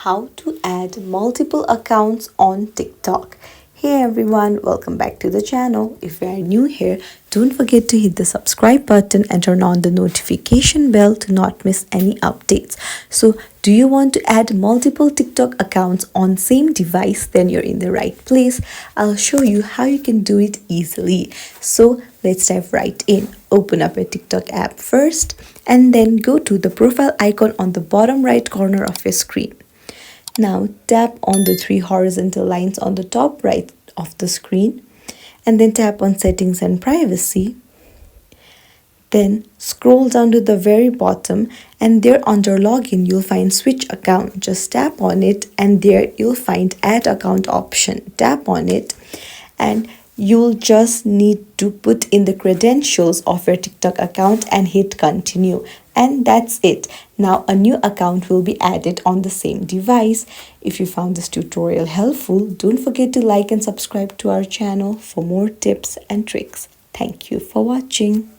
How to add multiple accounts on TikTok. Hey everyone, welcome back to the channel. If you are new here, don't forget to hit the subscribe button and turn on the notification bell to not miss any updates. So, do you want to add multiple TikTok accounts on same device? Then you're in the right place. I'll show you how you can do it easily. So, let's dive right in. Open up a TikTok app first and then go to the profile icon on the bottom right corner of your screen. Now tap on the three horizontal lines on the top right of the screen and then tap on settings and privacy. Then scroll down to the very bottom and there under login you'll find switch account. Just tap on it and there you'll find add account option. Tap on it and you'll just need to put in the credentials of your TikTok account and hit continue. And that's it. Now a new account will be added on the same device. If you found this tutorial helpful, don't forget to like and subscribe to our channel for more tips and tricks. Thank you for watching.